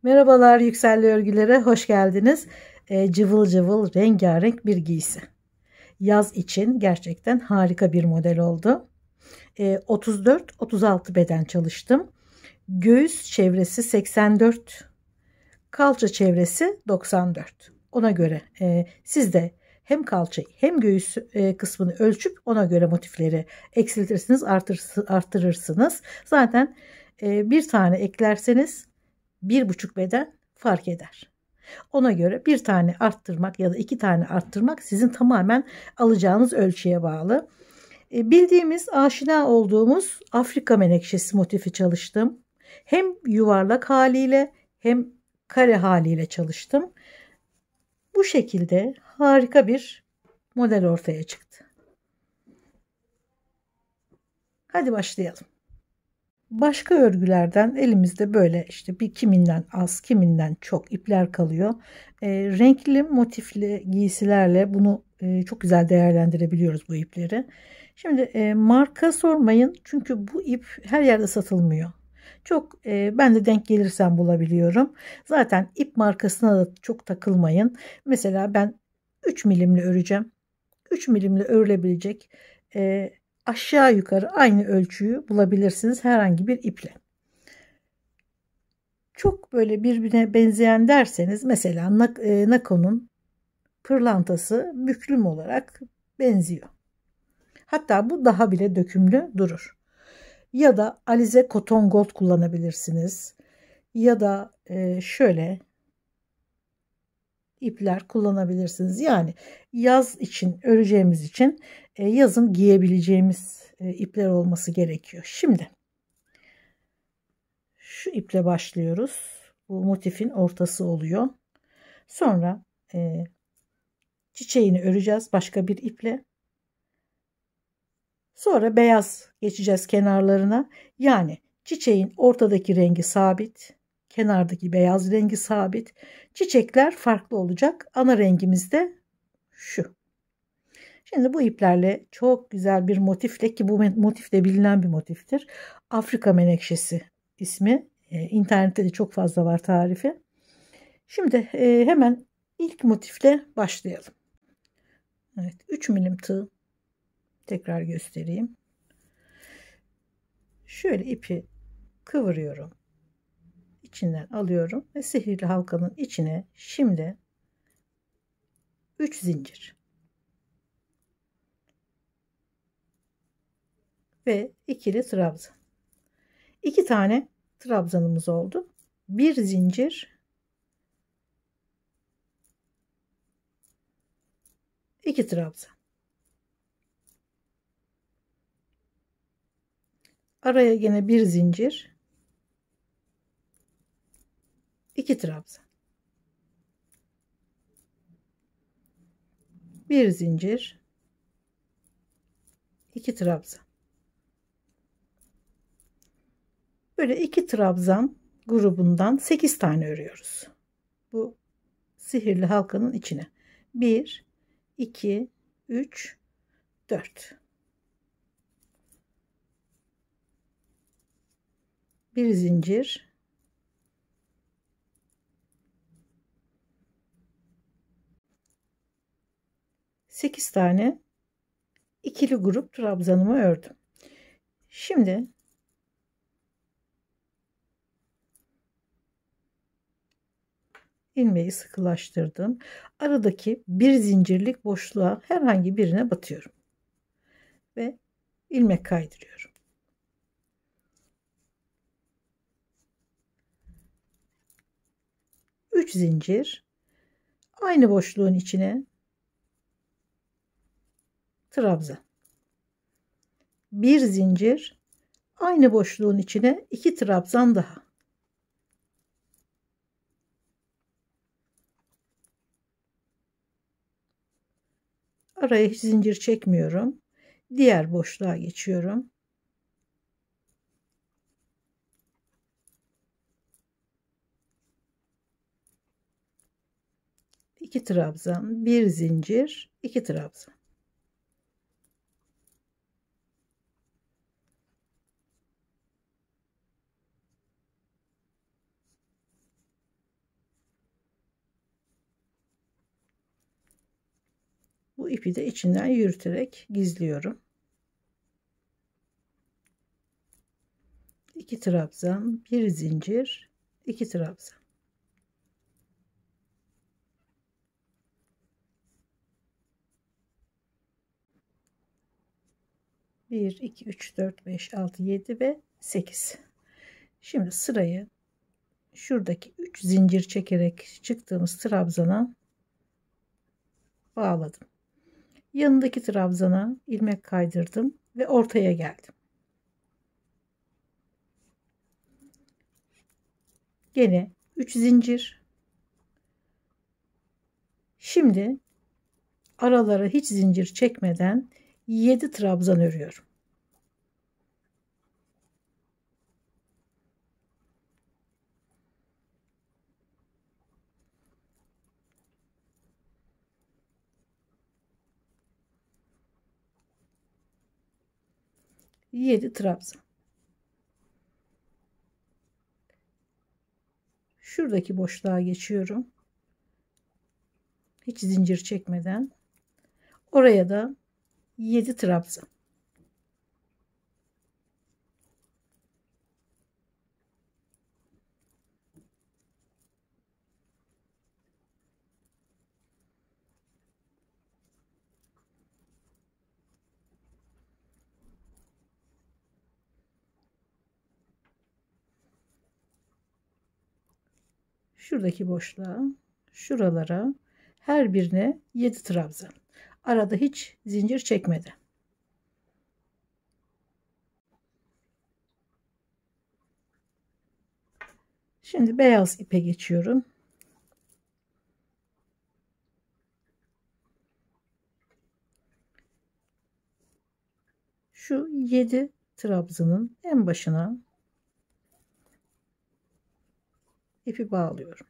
Merhabalar Yükselli Örgülere hoş geldiniz. Cıvıl cıvıl rengarenk bir giysi. Yaz için gerçekten harika bir model oldu. 34-36 beden çalıştım. Göğüs çevresi 84, kalça çevresi 94. Ona göre siz de hem kalçayı hem göğüs kısmını ölçüp ona göre motifleri eksiltirsiniz, artırırsınız. Zaten bir tane eklerseniz 1,5 beden fark eder. Ona göre bir tane arttırmak ya da iki tane arttırmak sizin tamamen alacağınız ölçüye bağlı. Bildiğimiz, aşina olduğumuz Afrika menekşesi motifi çalıştım. Hem yuvarlak haliyle hem kare haliyle çalıştım. Bu şekilde harika bir model ortaya çıktı. Hadi başlayalım. Başka örgülerden elimizde böyle işte bir kiminden az kiminden çok ipler kalıyor. Renkli motifli giysilerle bunu çok güzel değerlendirebiliyoruz bu ipleri. Şimdi marka sormayın çünkü bu ip her yerde satılmıyor. Çok ben de denk gelirsem bulabiliyorum. Zaten ip markasına da çok takılmayın. Mesela ben 3 milimli öreceğim. 3 milimli örülebilecek aşağı yukarı aynı ölçüyü bulabilirsiniz herhangi bir iple. Çok böyle birbirine benzeyen derseniz mesela Nako'nun pırlantası büklüm olarak benziyor. Hatta bu daha bile dökümlü durur. Ya da Alize Cotton Gold kullanabilirsiniz. Ya da şöyle ipler kullanabilirsiniz. Yani yaz için öreceğimiz için yazın giyebileceğimiz ipler olması gerekiyor. Şimdi şu iple başlıyoruz. Bu motifin ortası oluyor. Sonra çiçeğini öreceğiz başka bir iple. Sonra beyaz geçeceğiz kenarlarına. Yani çiçeğin ortadaki rengi sabit. Kenardaki beyaz rengi sabit. Çiçekler farklı olacak. Ana rengimiz de şu. Şimdi bu iplerle çok güzel bir motifle, ki bu motif de bilinen bir motiftir. Afrika menekşesi ismi. İnternette de çok fazla var tarifi. Şimdi hemen ilk motifle başlayalım. Evet, 3 milim tığ tekrar göstereyim. Şöyle ipi kıvırıyorum. İçinden alıyorum ve sihirli halkanın içine şimdi 3 zincir ve ikili trabzan. 2 tane trabzanımız oldu. Bir zincir, 2 trabzan. Araya yine bir zincir, 2 trabzan. Bir zincir, 2 trabzan. Böyle 2 trabzan grubundan 8 tane örüyoruz. Bu sihirli halkanın içine. 1, 2, 3, 4. Bir zincir, 8 tane ikili grup trabzanımı ördüm. Şimdi ilmeği sıkılaştırdım. Aradaki bir zincirlik boşluğa herhangi birine batıyorum ve ilmek kaydırıyorum. Üç zincir, aynı boşluğun içine trabzan. Bir zincir, aynı boşluğun içine 2 trabzan daha. Araya hiç zincir çekmiyorum. Diğer boşluğa geçiyorum. İki trabzan, bir zincir, 2 trabzan. Bu ipi de içinden yürüterek gizliyorum. 2 trabzan, 1 zincir, 2 trabzan. Bir, iki, üç, dört, beş, altı, yedi ve 8. Şimdi sırayı şuradaki 3 zincir çekerek çıktığımız trabzana bağladım. Yanındaki trabzana ilmek kaydırdım ve ortaya geldim. Gene 3 zincir. Şimdi aralara hiç zincir çekmeden 7 trabzan örüyorum. Yedi trabzan. Şuradaki boşluğa geçiyorum. Hiç zincir çekmeden. Oraya da 7 trabzan. Şuradaki boşluğa, şuralara, her birine 7 trabzan. Arada hiç zincir çekmeden. Şimdi beyaz ipe geçiyorum. Şu 7 trabzanın en başına ipi bağlıyorum.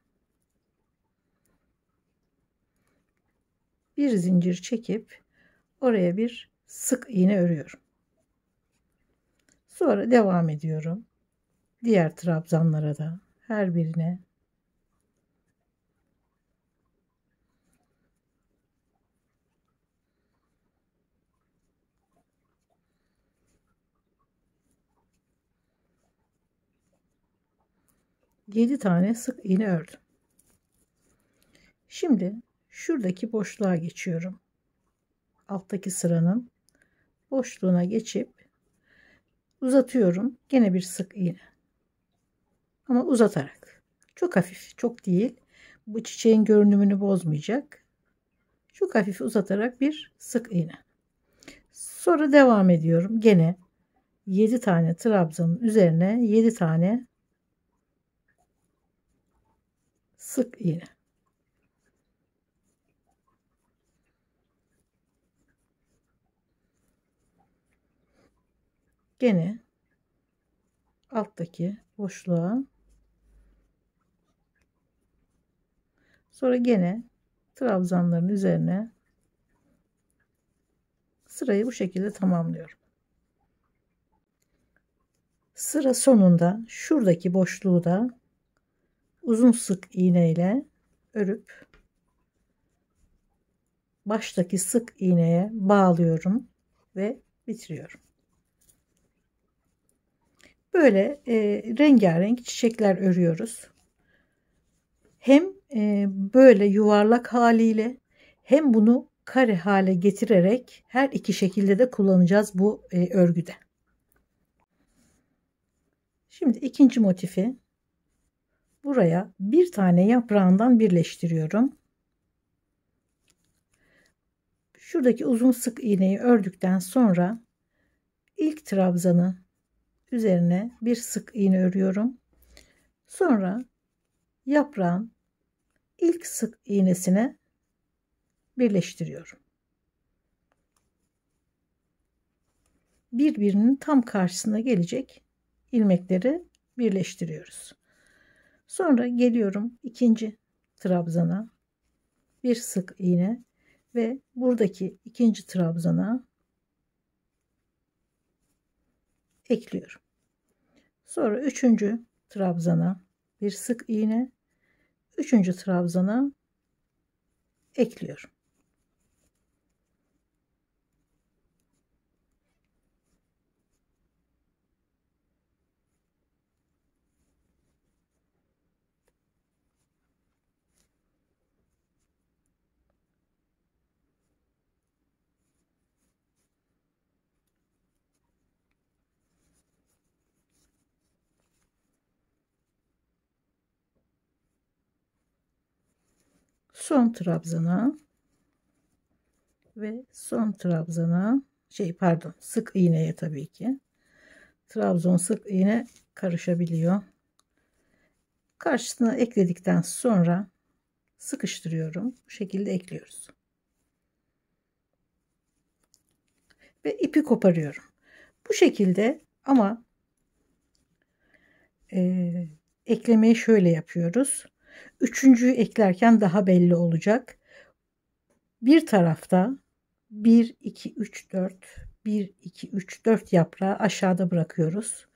Bir zincir çekip oraya bir sık iğne örüyorum. Sonra devam ediyorum. Diğer trabzanlara da her birine 7 tane sık iğne ördüm. Şimdi şuradaki boşluğa geçiyorum. Alttaki sıranın boşluğuna geçip uzatıyorum. Gene bir sık iğne. Ama uzatarak. Çok hafif, çok değil. Bu çiçeğin görünümünü bozmayacak. Çok hafif uzatarak bir sık iğne. Sonra devam ediyorum. Gene 7 tane trabzanın üzerine 7 tane sık iğne. Gene alttaki boşluğa, sonra gene trabzanların üzerine sırayı bu şekilde tamamlıyorum. Sıra sonunda şuradaki boşluğu da uzun sık iğne ile örüp baştaki sık iğneye bağlıyorum ve bitiriyorum. Böyle rengarenk çiçekler örüyoruz. Hem böyle yuvarlak haliyle hem bunu kare hale getirerek her iki şekilde de kullanacağız bu örgüde. Şimdi ikinci motifi buraya bir tane yaprağından birleştiriyorum. Şuradaki uzun sık iğneyi ördükten sonra ilk trabzanı üzerine bir sık iğne örüyorum. Sonra yaprağın ilk sık iğnesine birleştiriyorum. Birbirinin tam karşısına gelecek ilmekleri birleştiriyoruz. Sonra geliyorum ikinci trabzana bir sık iğne ve buradaki ikinci trabzana ekliyorum. Sonra üçüncü trabzana bir sık iğne, üçüncü trabzana ekliyorum. son trabzana ve son trabzana, sık iğneye, tabii ki trabzon sık iğne karışabiliyor. Karşısına ekledikten sonra sıkıştırıyorum. Bu şekilde ekliyoruz. Ve ipi koparıyorum. Bu şekilde, ama eklemeyi şöyle yapıyoruz. Üçüncüyü eklerken daha belli olacak. Bir tarafta 1 2 3 4 1 2 3 4 yaprağı aşağıda bırakıyoruz.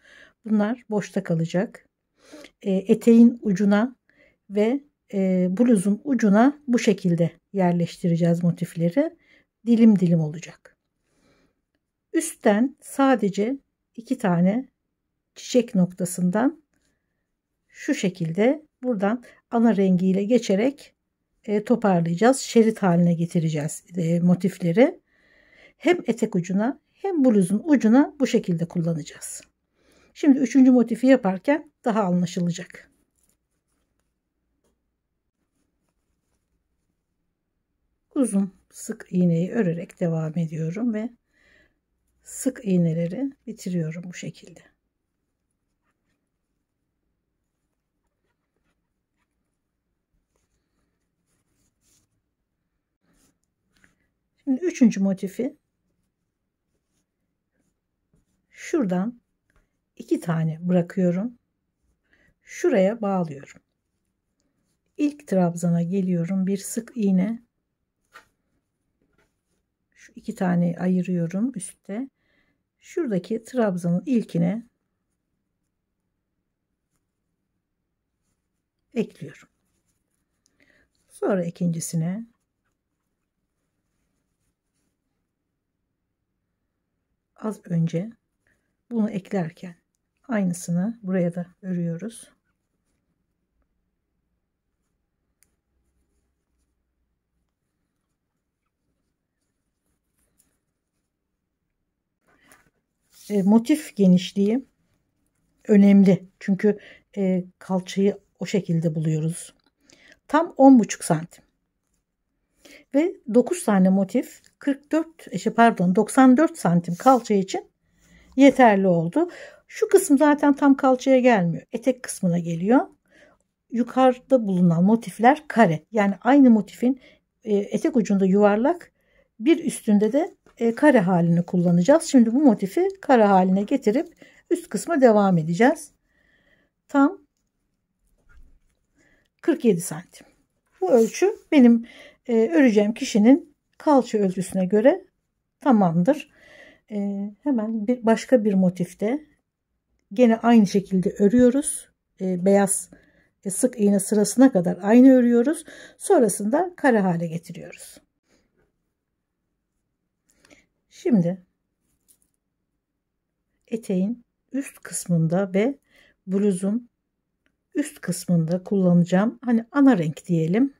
Bunlar boşta kalacak. Eteğin ucuna ve bluzun ucuna bu şekilde yerleştireceğiz motifleri. Dilim dilim olacak. Üstten sadece 2 tane çiçek noktasından şu şekilde buradan ana rengiyle geçerek toparlayacağız. Şerit haline getireceğiz motifleri. Hem etek ucuna hem bluzun ucuna bu şekilde kullanacağız. Şimdi üçüncü motifi yaparken daha anlaşılacak. Uzun sık iğneyi örerek devam ediyorum ve sık iğneleri bitiriyorum bu şekilde. Şimdi üçüncü motifi şuradan 2 tane bırakıyorum. Şuraya bağlıyorum. İlk trabzana geliyorum. Bir sık iğne. Şu 2 tane ayırıyorum üstte. Şuradaki trabzanın ilkine ekliyorum. Sonra ikincisine, az önce bunu eklerken aynısını buraya da örüyoruz. Motif genişliği önemli. Çünkü kalçayı o şekilde buluyoruz. Tam 10,5 santim. Ve 9 tane motif 94 santim kalça için yeterli oldu. Şu kısım zaten tam kalçaya gelmiyor. Etek kısmına geliyor. Yukarıda bulunan motifler kare. Yani aynı motifin etek ucunda yuvarlak, bir üstünde de kare halini kullanacağız. Şimdi bu motifi kare haline getirip üst kısma devam edeceğiz. Tam 47 santim. Bu ölçü benim öreceğim kişinin kalça ölçüsüne göre tamamdır. Hemen başka bir motifte gene aynı şekilde örüyoruz. Beyaz sık iğne sırasına kadar aynı örüyoruz. Sonrasında kare hale getiriyoruz. Şimdi eteğin üst kısmında ve bluzun üst kısmında kullanacağım, hani ana renk diyelim,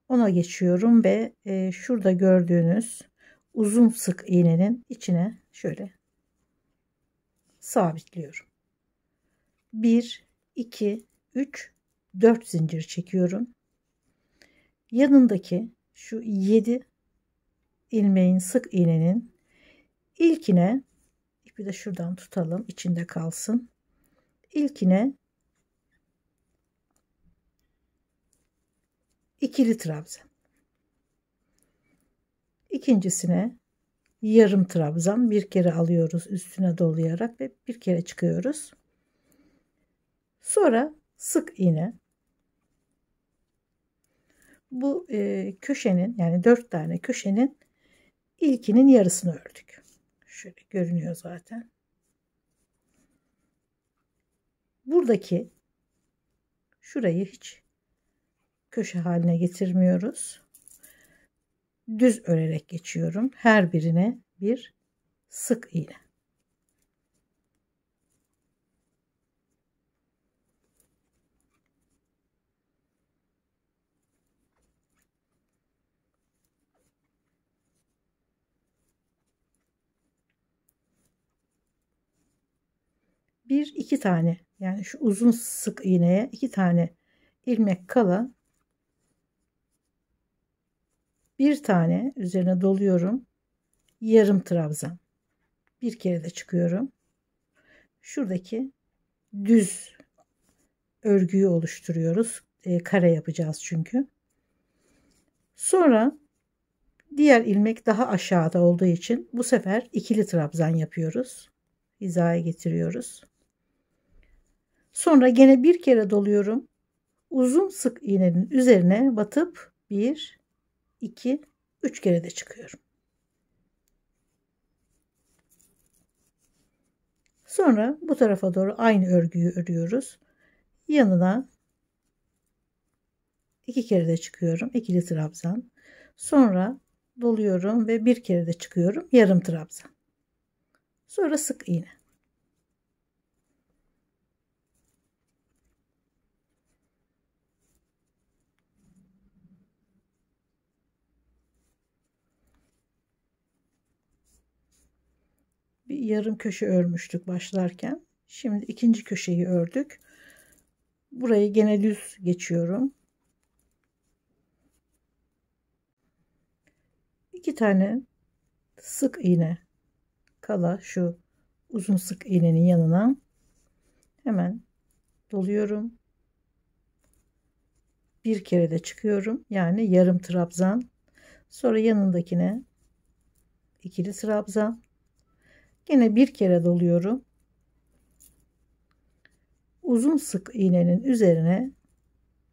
ona geçiyorum ve şurada gördüğünüz uzun sık iğnenin içine şöyle sabitliyorum. 1 2 3 4 zincir çekiyorum. Yanındaki şu 7 ilmeğin, sık iğnenin ilkine, ipi de şuradan tutalım, içinde kalsın. İlkine ikili trabzan. İkincisine yarım trabzan, bir kere alıyoruz üstüne dolayarak ve bir kere çıkıyoruz. Sonra sık iğne. Bu köşenin, yani 4 tane köşenin ilkinin yarısını ördük. Şöyle görünüyor zaten. Buradaki şurayı hiç köşe haline getirmiyoruz. Düz örerek geçiyorum. Her birine bir sık iğne. Bir iki tane, yani şu uzun sık iğneye 2 tane ilmek kala Bir tane üzerine doluyorum. Yarım trabzan. Bir kere de çıkıyorum. Şuradaki düz örgüyü oluşturuyoruz. Kare yapacağız çünkü. Sonra diğer ilmek daha aşağıda olduğu için bu sefer ikili trabzan yapıyoruz. Hizaya getiriyoruz. Sonra gene bir kere doluyorum. Uzun sık iğnenin üzerine batıp 1, 2, 3 kere de çıkıyorum. Sonra bu tarafa doğru aynı örgüyü örüyoruz. Yanına 2 kere de çıkıyorum. İkili trabzan. Sonra doluyorum ve bir kere de çıkıyorum. Yarım trabzan. Sonra sık iğne. Bir yarım köşe örmüştük başlarken. Şimdi ikinci köşeyi ördük. Burayı gene düz geçiyorum. 2 tane sık iğne kala şu uzun sık iğnenin yanına hemen doluyorum. Bir kere de çıkıyorum. Yani yarım trabzan. Sonra yanındakine ikili trabzan. Yine bir kere doluyorum. Uzun sık iğnenin üzerine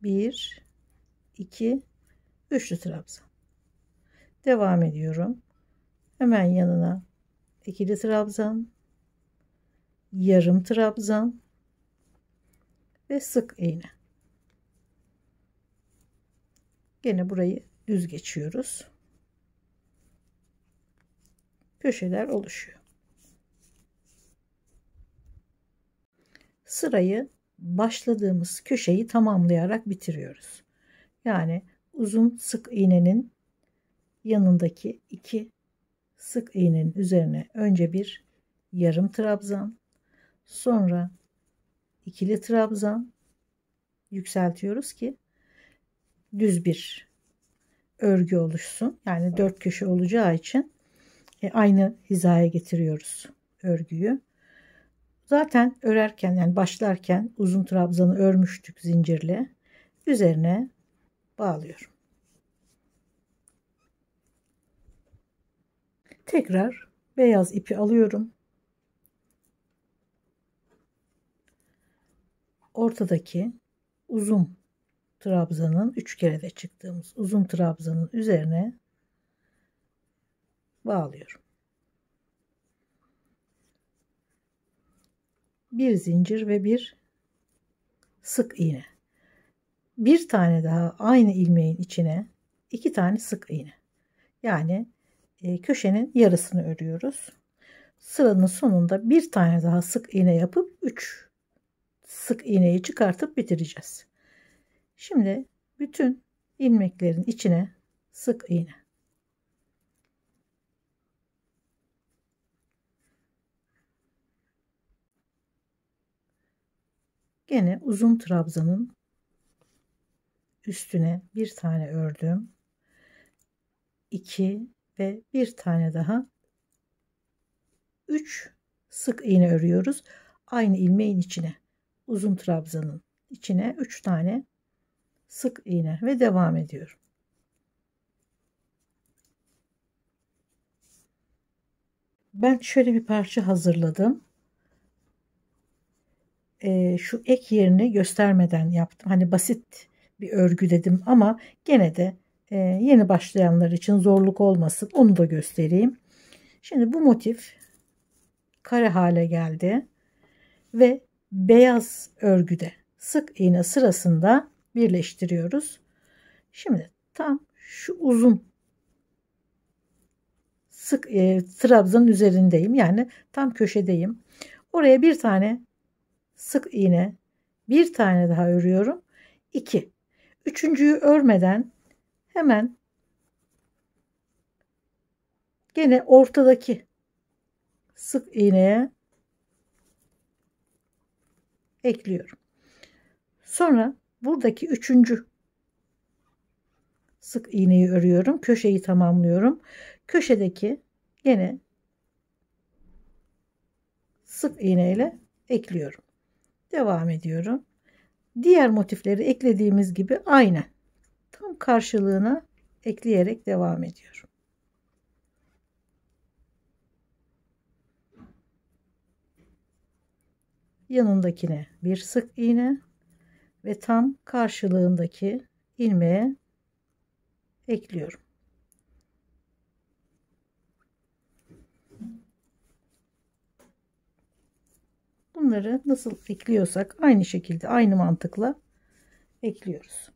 1, 2, üçlü trabzan. Devam ediyorum. Hemen yanına ikili trabzan, yarım trabzan ve sık iğne. Gene burayı düz geçiyoruz. Köşeler oluşuyor. Sırayı başladığımız köşeyi tamamlayarak bitiriyoruz. Yani uzun sık iğnenin yanındaki 2 sık iğnenin üzerine önce bir yarım trabzan, sonra ikili trabzan yükseltiyoruz ki düz bir örgü oluşsun. Yani 4 köşe olacağı için aynı hizaya getiriyoruz örgüyü. Zaten örerken yani başlarken uzun trabzanı örmüştük zincirle. Üzerine bağlıyorum. Tekrar beyaz ipi alıyorum. Ortadaki uzun trabzanın 3 kere de çıktığımız uzun trabzanın üzerine bağlıyorum. Bir zincir ve bir sık iğne. Bir tane daha aynı ilmeğin içine 2 tane sık iğne. Yani köşenin yarısını örüyoruz. Sıranın sonunda bir tane daha sık iğne yapıp 3 sık iğneyi çıkartıp bitireceğiz. Şimdi bütün ilmeklerin içine sık iğne. Gene uzun trabzanın üstüne bir tane ördüm. 2 ve bir tane daha 3 sık iğne örüyoruz. Aynı ilmeğin içine uzun trabzanın içine 3 tane sık iğne ve devam ediyorum. Ben şöyle bir parça hazırladım. Şu ek yerini göstermeden yaptım. Hani basit bir örgü dedim ama gene de yeni başlayanlar için zorluk olmasın. Onu da göstereyim. Şimdi bu motif kare hale geldi ve beyaz örgüde sık iğne sırasında birleştiriyoruz. Şimdi tam şu uzun sık trabzanın üzerindeyim. Yani tam köşedeyim. Oraya bir tane sık iğne, bir tane daha örüyorum. 2. Üçüncüyü örmeden hemen gene ortadaki sık iğneye ekliyorum. Sonra buradaki üçüncü sık iğneyi örüyorum. Köşeyi tamamlıyorum. Köşedeki yine sık iğne ile ekliyorum. Devam ediyorum. Diğer motifleri eklediğimiz gibi aynen tam karşılığına ekleyerek devam ediyorum. Yanındakine bir sık iğne ve tam karşılığındaki ilmeğe ekliyorum. Bunları nasıl ekliyorsak aynı şekilde, aynı mantıkla ekliyoruz.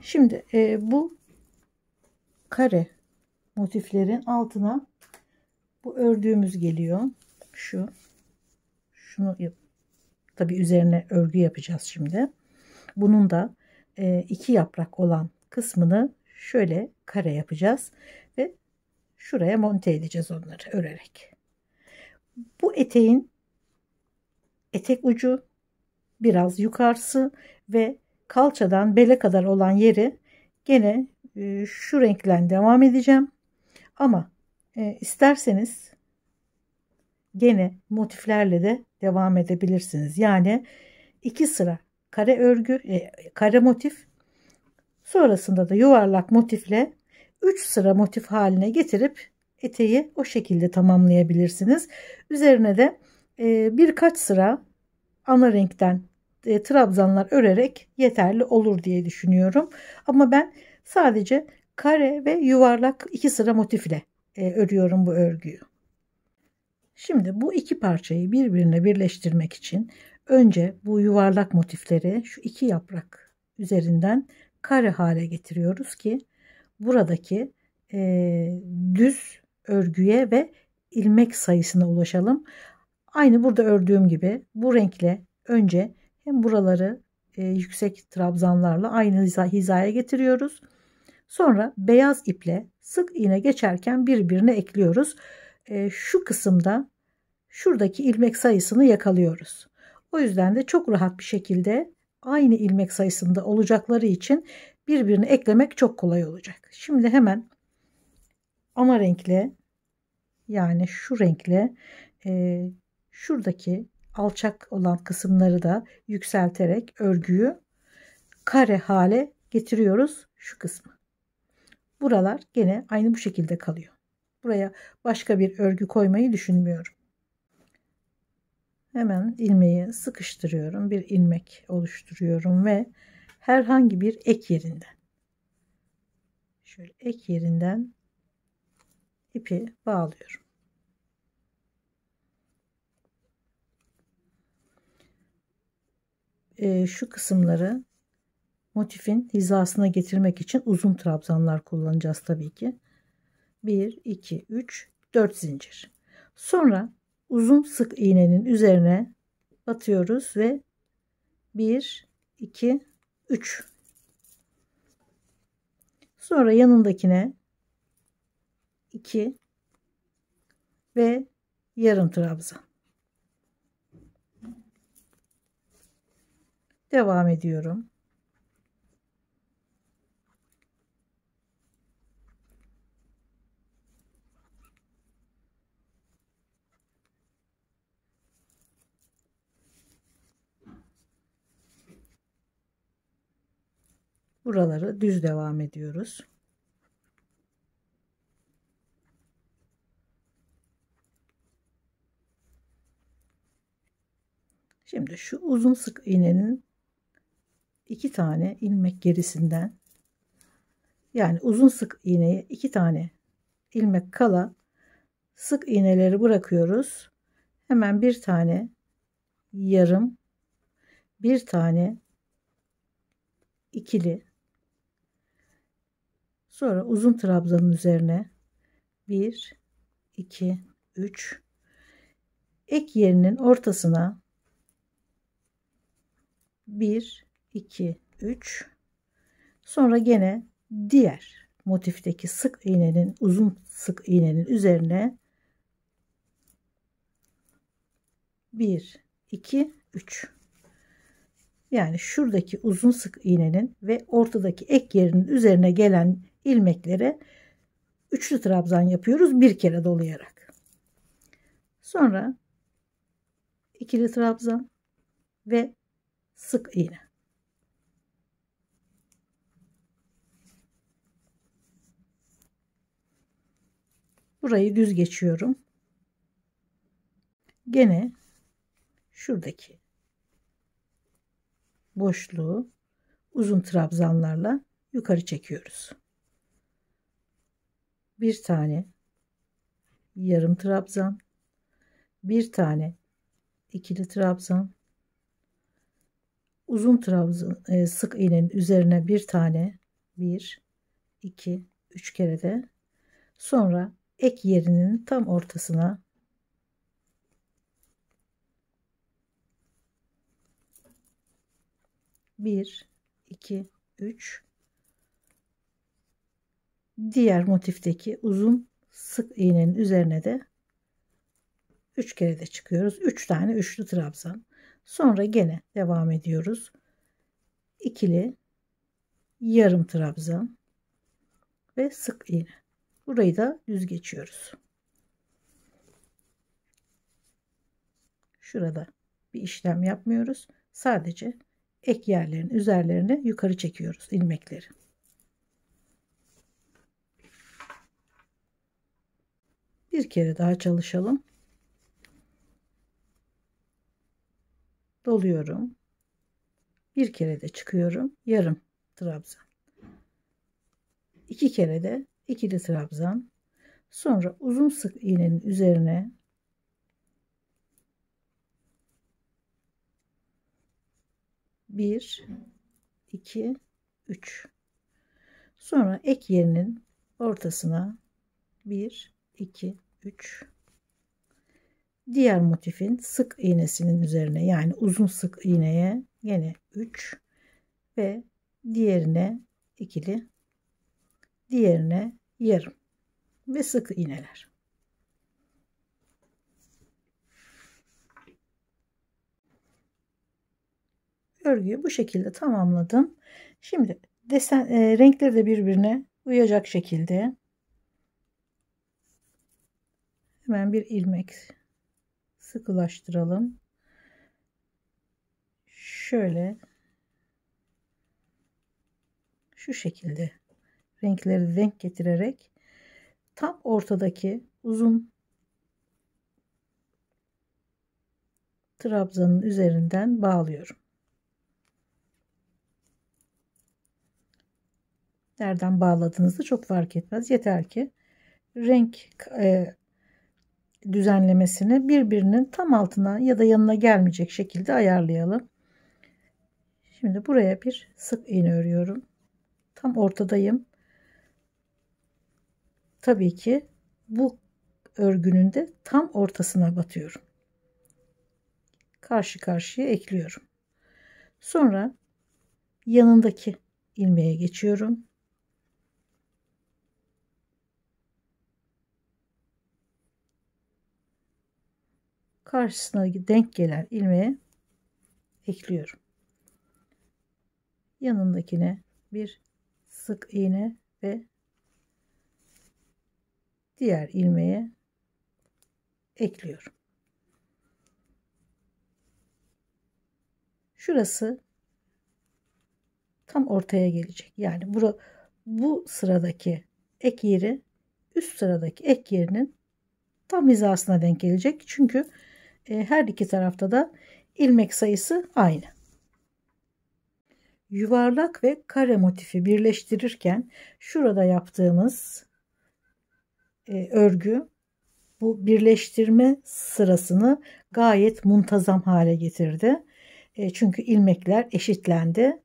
Şimdi bu kare motiflerin altına bu ördüğümüz geliyor. Şunu tabii üzerine örgü yapacağız şimdi. Bunun da iki yaprak olan kısmını şöyle kare yapacağız ve şuraya monte edeceğiz onları örerek. Bu eteğin etek ucu biraz yukarısı ve kalçadan bele kadar olan yeri gene şu renkle devam edeceğim. Ama isterseniz gene motiflerle de devam edebilirsiniz. Yani 2 sıra kare örgü, kare motif, sonrasında da yuvarlak motifle 3 sıra motif haline getirip eteği o şekilde tamamlayabilirsiniz. Üzerine de birkaç sıra ana renkten trabzanlar örerek yeterli olur diye düşünüyorum. Ama ben sadece kare ve yuvarlak 2 sıra motifle örüyorum bu örgüyü. Şimdi bu iki parçayı birbirine birleştirmek için önce bu yuvarlak motifleri şu 2 yaprak üzerinden kare hale getiriyoruz ki buradaki düz örgüye ve ilmek sayısına ulaşalım. Aynı burada ördüğüm gibi bu renkle önce hem buraları yüksek trabzanlarla aynı hizaya getiriyoruz. Sonra beyaz iple sık iğne geçerken birbirine ekliyoruz. Şu kısımda şuradaki ilmek sayısını yakalıyoruz. O yüzden de çok rahat bir şekilde aynı ilmek sayısında olacakları için birbirine eklemek çok kolay olacak. Şimdi hemen ana renkle, yani şu renkle şuradaki alçak olan kısımları da yükselterek örgüyü kare hale getiriyoruz şu kısmı. Buralar gene aynı bu şekilde kalıyor. Buraya başka bir örgü koymayı düşünmüyorum. Hemen ilmeği sıkıştırıyorum. Bir ilmek oluşturuyorum ve herhangi bir ek yerinden, şöyle ek yerinden ipi bağlıyorum. Şu kısımları motifin hizasına getirmek için uzun trabzanlar kullanacağız tabii ki. 1, 2, 3, 4 zincir. Sonra uzun sık iğnenin üzerine batıyoruz ve 1, 2, 3. Sonra yanındakine 2 ve yarım trabzan. Devam ediyorum. Buraları düz devam ediyoruz. Şimdi şu uzun sık iğnenin 2 tane ilmek gerisinden, yani uzun sık iğneye 2 tane ilmek kala sık iğneleri bırakıyoruz. Hemen bir tane yarım, bir tane ikili, sonra uzun trabzanın üzerine 1, 2, 3, ek yerinin ortasına 1, 2, 3, sonra gene diğer motifteki sık iğnenin, uzun sık iğnenin üzerine 1, 2, 3. Yani şuradaki uzun sık iğnenin ve ortadaki ek yerinin üzerine gelen ilmeklere üçlü trabzan yapıyoruz bir kere dolayarak. Sonra ikili trabzan ve sık iğne. Burayı düz geçiyorum. Gene şuradaki boşluğu uzun trabzanlarla yukarı çekiyoruz. Bir tane yarım trabzan, bir tane ikili trabzan, uzun trabzan sık iğnenin üzerine bir tane, 1 2 3 kere de, sonra ek yerinin tam ortasına bir, iki, üç, diğer motifteki uzun sık iğnenin üzerine de 3 kere de çıkıyoruz. 3 tane üçlü trabzan. Sonra gene devam ediyoruz. İkili yarım trabzan ve sık iğne. Burayı da düz geçiyoruz. Şurada bir işlem yapmıyoruz. Sadece ek yerlerin üzerlerine yukarı çekiyoruz ilmekleri. Bir kere daha çalışalım. Doluyorum. Bir kere de çıkıyorum. Yarım trabzan. 2 kere de ikili trabzan. Sonra uzun sık iğnenin üzerine bir, iki, üç. Sonra ek yerinin ortasına 1, 2, 3. Diğer motifin sık iğnesinin üzerine, yani uzun sık iğneye yine 3 ve diğerine ikili, diğerine yarım ve sık iğneler. Örgüyü bu şekilde tamamladım. Şimdi renkleri de birbirine uyacak şekilde hemen bir ilmek sıkılaştıralım. Şöyle şu şekilde renkleri denk getirerek tam ortadaki uzun trabzanın üzerinden bağlıyorum. Nereden bağladığınızda çok fark etmez. Yeter ki renk düzenlemesini birbirinin tam altına ya da yanına gelmeyecek şekilde ayarlayalım. Şimdi buraya bir sık iğne örüyorum. Tam ortadayım. Tabii ki bu örgünün de tam ortasına batıyorum. Karşı karşıya ekliyorum. Sonra yanındaki ilmeğe geçiyorum. Karşısına denk gelen ilmeğe ekliyorum. Yanındakine bir sık iğne ve diğer ilmeğe ekliyorum. Şurası tam ortaya gelecek. Yani bu sıradaki ek yeri üst sıradaki ek yerinin tam hizasına denk gelecek. Çünkü her iki tarafta da ilmek sayısı aynı. Yuvarlak ve kare motifi birleştirirken şurada yaptığımız örgü bu birleştirme sırasını gayet muntazam hale getirdi. Çünkü ilmekler eşitlendi.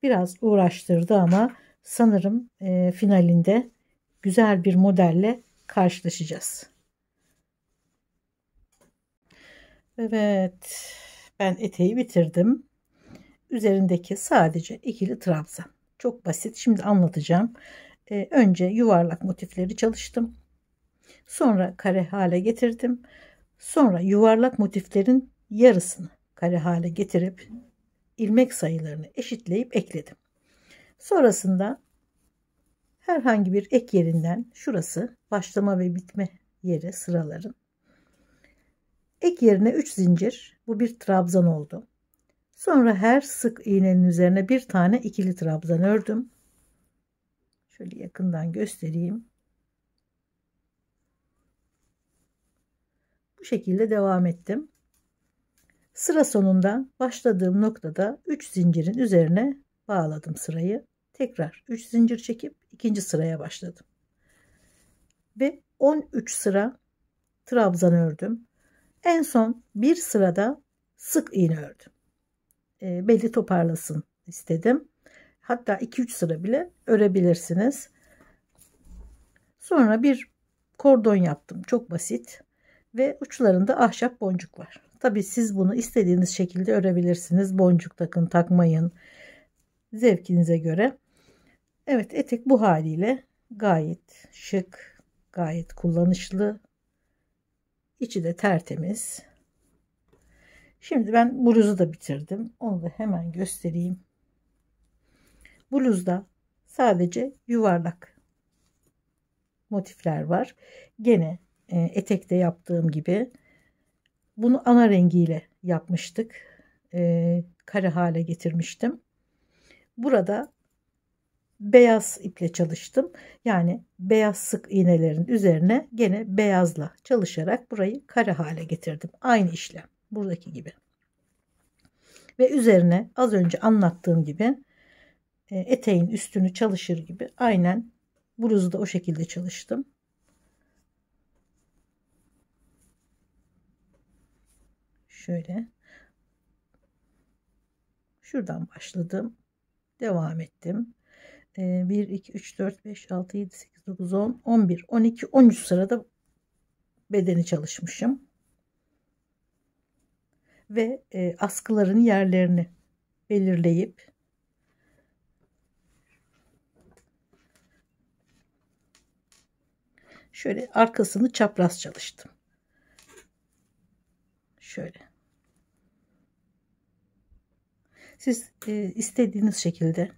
Biraz uğraştırdı ama sanırım finalinde güzel bir modelle karşılaşacağız. Evet, ben eteği bitirdim. Üzerindeki sadece ikili trabzan. Çok basit. Şimdi anlatacağım. Önce yuvarlak motifleri çalıştım. Sonra kare hale getirdim. Sonra yuvarlak motiflerin yarısını kare hale getirip ilmek sayılarını eşitleyip ekledim. Sonrasında herhangi bir ek yerinden, şurası başlama ve bitme yeri sıraların, ek yerine 3 zincir, bu bir trabzan oldu. Sonra her sık iğnenin üzerine bir tane ikili trabzan ördüm. Şöyle yakından göstereyim. Bu şekilde devam ettim. Sıra sonunda başladığım noktada 3 zincirin üzerine bağladım sırayı. Tekrar 3 zincir çekip ikinci sıraya başladım. Ve 13 sıra trabzan ördüm. En son bir sırada sık iğne ördüm. Belli toparlasın istedim. Hatta 2-3 sıra bile örebilirsiniz. Sonra bir kordon yaptım. Çok basit. Ve uçlarında ahşap boncuk var. Tabii siz bunu istediğiniz şekilde örebilirsiniz. Boncuk takın, takmayın. Zevkinize göre. Evet, etek bu haliyle gayet şık, gayet kullanışlı. İçi de tertemiz. Şimdi ben bluzu da bitirdim. Onu da hemen göstereyim. Bluzda sadece yuvarlak motifler var. Gene etekte yaptığım gibi bunu ana rengiyle yapmıştık. Kare hale getirmiştim. Burada beyaz iple çalıştım. Yani beyaz sık iğnelerin üzerine gene beyazla çalışarak burayı kare hale getirdim. Aynı işlem buradaki gibi. Ve üzerine az önce anlattığım gibi eteğin üstünü çalışır gibi aynen bluzu da o şekilde çalıştım. Şöyle şuradan başladım, devam ettim. 1 2 3 4 5 6 7 8 9 10 11 12 13 sırada bedeni çalışmışım ve askıların yerlerini belirleyip şöyle arkasını çapraz çalıştım. Şöyle. Siz istediğiniz şekilde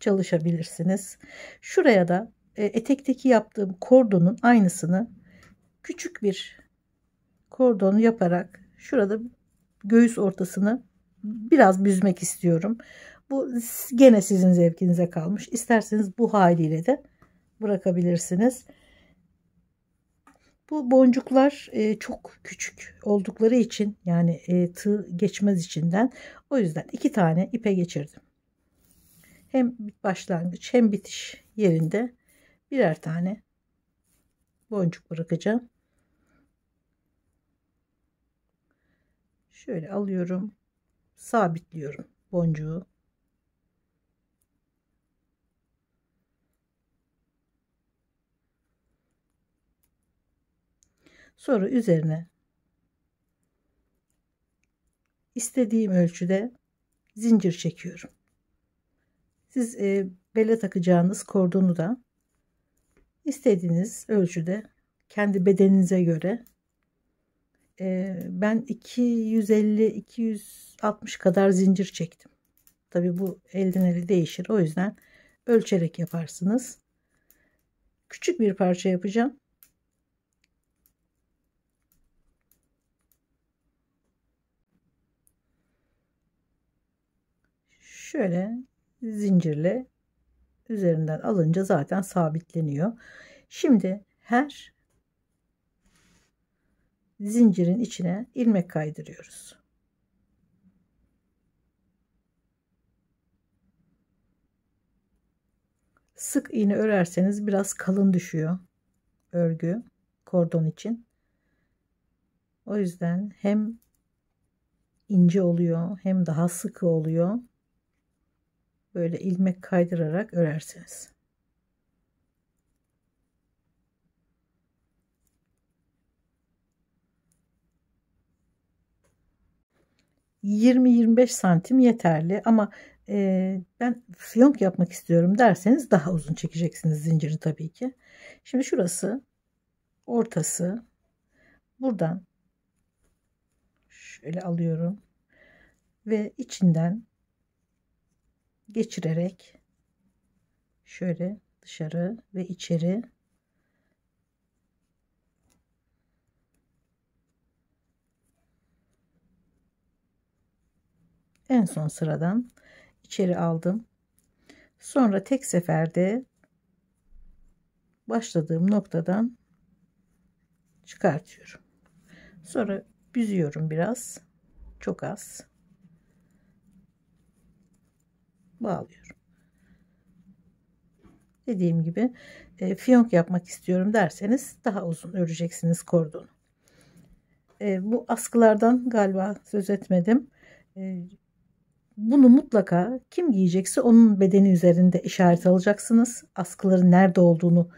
çalışabilirsiniz. Şuraya da etekteki yaptığım kordonun aynısını küçük bir kordon yaparak şurada göğüs ortasını biraz büzmek istiyorum. Bu gene sizin zevkinize kalmış. İsterseniz bu haliyle de bırakabilirsiniz. Bu boncuklar çok küçük oldukları için, yani tığ geçmez içinden. O yüzden 2 tane ipe geçirdim. Hem başlangıç hem bitiş yerinde birer tane boncuk bırakacağım. Şöyle alıyorum, sabitliyorum boncuğu. Sonra üzerine istediğim ölçüde zincir çekiyorum. Siz bele takacağınız kordonu da istediğiniz ölçüde kendi bedeninize göre, ben 250-260 kadar zincir çektim. Tabi bu elden ele değişir. O yüzden ölçerek yaparsınız. Küçük bir parça yapacağım. Şöyle zincirle üzerinden alınca zaten sabitleniyor. Şimdi her zincirin içine ilmek kaydırıyoruz. Sık iğne örerseniz biraz kalın düşüyor örgü kordon için. O yüzden hem ince oluyor hem daha sıkı oluyor. Böyle ilmek kaydırarak örersiniz. ...20-25 santim yeterli ama ben fiyonk yapmak istiyorum derseniz daha uzun çekeceksiniz zinciri tabii ki. Şimdi şurası ortası, buradan şöyle alıyorum ve içinden geçirerek şöyle dışarı ve içeri en son sıradan içeri aldım. Sonra tek seferde başladığım noktadan çıkartıyorum. Sonra büzüyorum biraz. Çok az. Bağlıyorum. Dediğim gibi fiyonk yapmak istiyorum derseniz daha uzun öreceksiniz kordonu. Bu askılardan galiba söz etmedim. Bunu mutlaka kim giyecekse onun bedeni üzerinde işaret alacaksınız. Askıların nerede olduğunu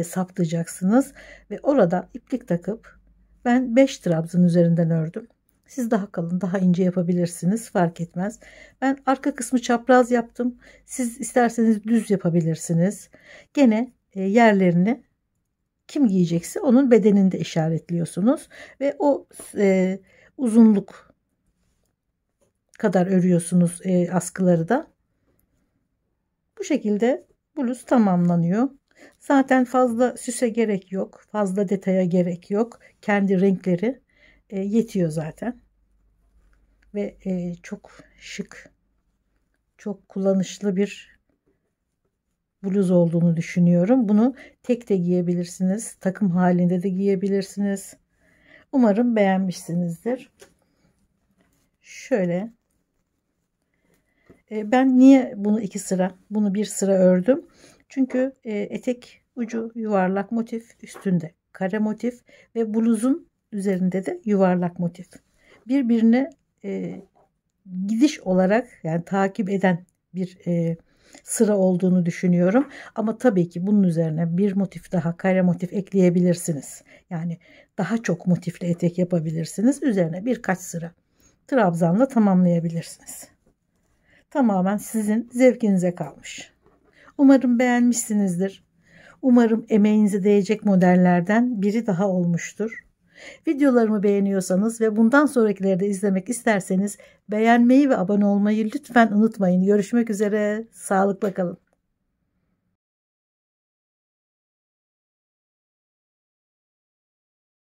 saptayacaksınız. Ve oradan iplik takıp ben 5 trabzan üzerinden ördüm. Siz daha kalın, daha ince yapabilirsiniz. Fark etmez. Ben arka kısmı çapraz yaptım. Siz isterseniz düz yapabilirsiniz. Gene yerlerini kim giyecekse onun bedeninde işaretliyorsunuz. Ve o uzunluk kadar örüyorsunuz askıları da. Bu şekilde bluz tamamlanıyor. Zaten fazla süse gerek yok. Fazla detaya gerek yok. Kendi renkleri yetiyor zaten. Ve çok şık, çok kullanışlı bir bluz olduğunu düşünüyorum. Bunu tek de giyebilirsiniz. Takım halinde de giyebilirsiniz. Umarım beğenmişsinizdir. Şöyle. Ben niye bunu 2 sıra, bunu 1 sıra ördüm? Çünkü etek ucu yuvarlak motif, üstünde kare motif ve bluzun üzerinde de yuvarlak motif. Birbirine gidiş olarak yani takip eden bir sıra olduğunu düşünüyorum. Ama tabii ki bunun üzerine bir motif daha, kare motif ekleyebilirsiniz. Yani daha çok motifli etek yapabilirsiniz. Üzerine birkaç sıra trabzanla tamamlayabilirsiniz. Tamamen sizin zevkinize kalmış. Umarım beğenmişsinizdir. Umarım emeğinize değecek modellerden biri daha olmuştur. Videolarımı beğeniyorsanız ve bundan sonrakileri de izlemek isterseniz beğenmeyi ve abone olmayı lütfen unutmayın. Görüşmek üzere. Sağlıkla kalın.